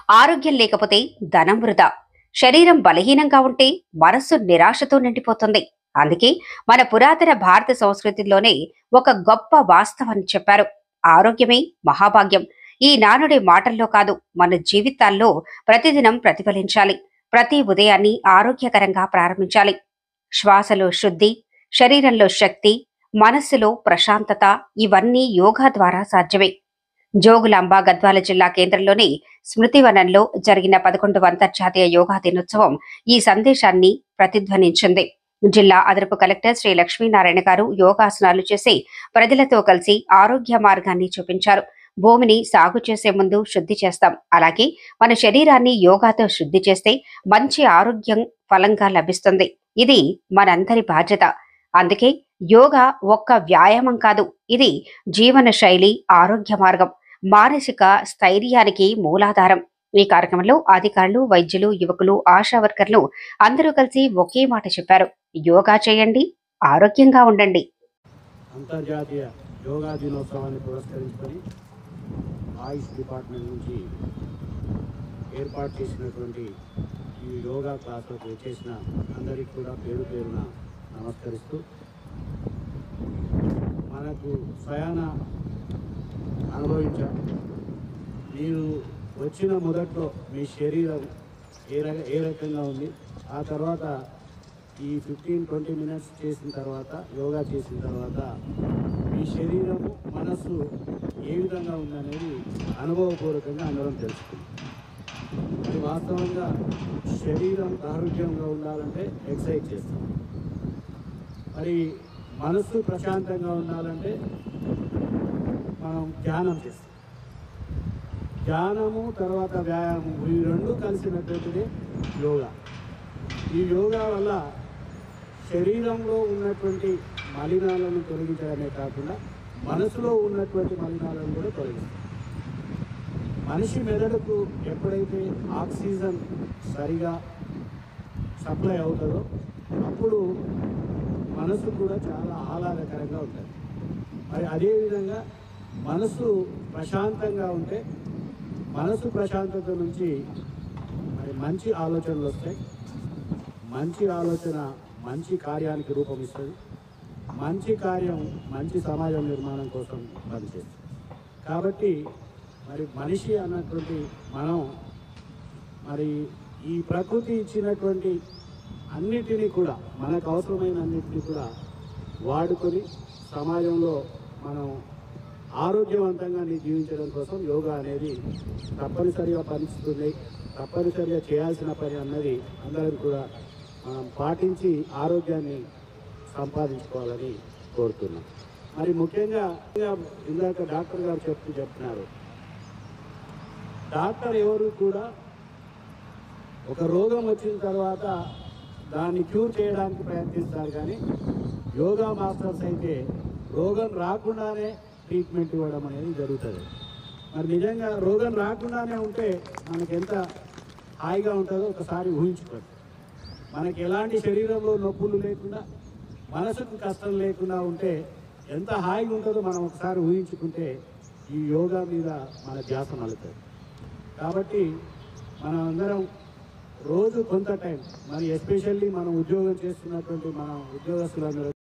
ఆరోగ్యం లేకపోతే ధనం వృధా. శరీరం బలహీనంగా ఉంటే మనస్సు నిరాశతో నిండిపోతుంది. అందుకే మన పురాతన భారత సంస్కృతిలోనే ఒక గొప్ప వాస్తవాన్ని చెప్పారు. ఆరోగ్యమే మహాభాగ్యం. ఈ నానుడి మాటల్లో కాదు, మన జీవితాల్లో ప్రతిదినం ప్రతిఫలించాలి. ప్రతి ఉదయాన్ని ఆరోగ్యకరంగా ప్రారంభించాలి. శ్వాసలో శుద్ధి, శరీరంలో శక్తి, మనస్సులో ప్రశాంతత, ఇవన్నీ యోగా ద్వారా సాధ్యమే. జోగులాంబ గద్వాల జిల్లా కేంద్రంలోని స్మృతివనంలో జరిగిన 11వ అంతర్జాతీయ యోగా దినోత్సవం ఈ సందేశాన్ని ప్రతిధ్వనించింది. జిల్లా అదనపు కలెక్టర్ శ్రీ లక్ష్మీనారాయణ గారు యోగాసనాలు చేసి ప్రజలతో కలిసి ఆరోగ్య మార్గాన్ని చూపించారు. భూమిని సాగు చేసే ముందు శుద్ధి చేస్తాం. అలాగే మన శరీరాన్ని యోగాతో శుద్ధి చేస్తే మంచి ఆరోగ్యం ఫలంగా లభిస్తుంది. ఇది మనందరి బాధ్యత. అందుకే యోగా ఒక్క వ్యాయామం కాదు, ఇది జీవన శైలి, ఆరోగ్య మార్గం, మానసిక స్థైర్యానికి మూలాధారం. ఈ కార్యక్రమంలో అధికారులు, వైద్యులు, యువకులు, ఆశా వర్కర్లు అందరూ కలిసి ఒకే మాట చెప్పారు: యోగా చేయండి, ఆరోగ్యంగా ఉండండి. అంతర్జాతీయ యోగా దినోత్సవాన్ని పురస్కరించుకొని ఆయుష్ డిపార్ట్మెంట్ నుంచి ఏర్పాటు చేసినటువంటి ఈ యోగా క్లాసులకు వచ్చేసిన అందరికీ కూడా పేరు పేరున నమస్కరిస్తూ, మనకు స్వయాన అనుభవించాం. మీరు వచ్చిన మొదట్లో మీ శరీరం ఏ రకంగా ఉంది, ఆ తర్వాత ఈ 15-20 మినిట్స్ చేసిన తర్వాత, యోగా చేసిన తర్వాత మీ శరీరము, మనస్సు ఏ విధంగా ఉందనేది అనుభవపూర్వకంగా అందరం తెలుసుకుంది. మరి వాస్తవంగా శరీరం ఆరోగ్యంగా ఉండాలంటే ఎక్సర్సైజ్ చేస్తాం. మరి మనస్సు ప్రశాంతంగా ఉండాలంటే మనం ధ్యానం చేస్తాం. ధ్యానము తర్వాత వ్యాయామం, ఈ రెండు కలిసినటువంటిది యోగా. ఈ యోగా వల్ల శరీరంలో ఉన్నటువంటి మలినాలను తొలగించడమే కాకుండా మనసులో ఉన్నటువంటి మలినాలను కూడా తొలగిస్తుంది. మనిషి మెదడుకు ఎప్పుడైతే ఆక్సిజన్ సరిగా సప్లై అవుతుందో అప్పుడు మనసు కూడా చాలా ఆహ్లాదకరంగా ఉంటుంది. మరి అదేవిధంగా మనసు ప్రశాంతంగా ఉంటే, మనసు ప్రశాంతత నుంచి మరి మంచి ఆలోచనలు వస్తాయి. మంచి ఆలోచన మంచి కార్యానికి రూపమిస్తుంది. మంచి కార్యం మంచి సమాజం నిర్మాణం కోసం పనిచేస్తుంది. కాబట్టి మరి మనిషి అన్నటువంటి మనం మరి ఈ ప్రకృతి ఇచ్చినటువంటి అన్నిటినీ కూడా, మనకు అవసరమైన అన్నిటినీ కూడా వాడుకొని సమాజంలో మనం ఆరోగ్యవంతంగా జీవించడం కోసం యోగా అనేది తప్పనిసరిగా పనిస్తుంది. తప్పనిసరిగా చేయాల్సిన పని అన్నది అందరం కూడా మనం పాటించి ఆరోగ్యాన్ని సంపాదించుకోవాలని కోరుతున్నాం. మరి ముఖ్యంగా ఇందాక డాక్టర్ గారు చెప్తున్నారు, డాక్టర్ ఎవరు కూడా ఒక రోగం వచ్చిన తర్వాత దాన్ని క్యూర్ చేయడానికి ప్రయత్నిస్తారు, కానీ యోగా మాస్టర్స్ అయితే రోగం రాకుండానే ట్రీట్మెంట్ ఇవ్వడం అనేది జరుగుతుంది. మరి నిజంగా రోగం రాకుండానే ఉంటే మనకి ఎంత హాయిగా ఉంటుందో ఒకసారి ఊహించుకోండి. మనకి ఎలాంటి శరీరంలో నొప్పులు లేకుండా, మనసుకు కష్టం లేకుండా ఉంటే ఎంత హాయిగా ఉంటుందో మనం ఒకసారి ఊహించుకుంటే ఈ యోగా మీద మన ధ్యాస మలుతుంది. కాబట్టి మనం అందరం రోజు కొంత టైం, మరి ఎస్పెషల్లీ మనం ఉద్యోగం చేస్తున్నటువంటి మన ఉద్యోగస్తులందరూ